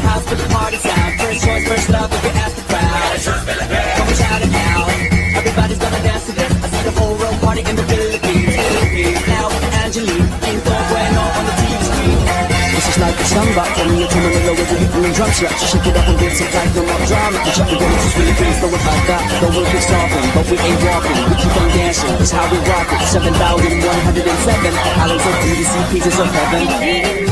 house with the party sound. First choice, first love, if you ask the crowd. Come and shout it out. Everybody's gonna dance to this. I see the whole world party in the Philippines. Now with Angelique, Quinto Bueno on the TV screen. This is like a samba. When you come in the low with the beat and drum slap. So shake it up and dance it like no more drama. And check the words, it's really things, know what I got. The world is talking, but we ain't walking. We keep on dancing, that's how we rock it. 7,107 islands of beauty, see pieces of heaven.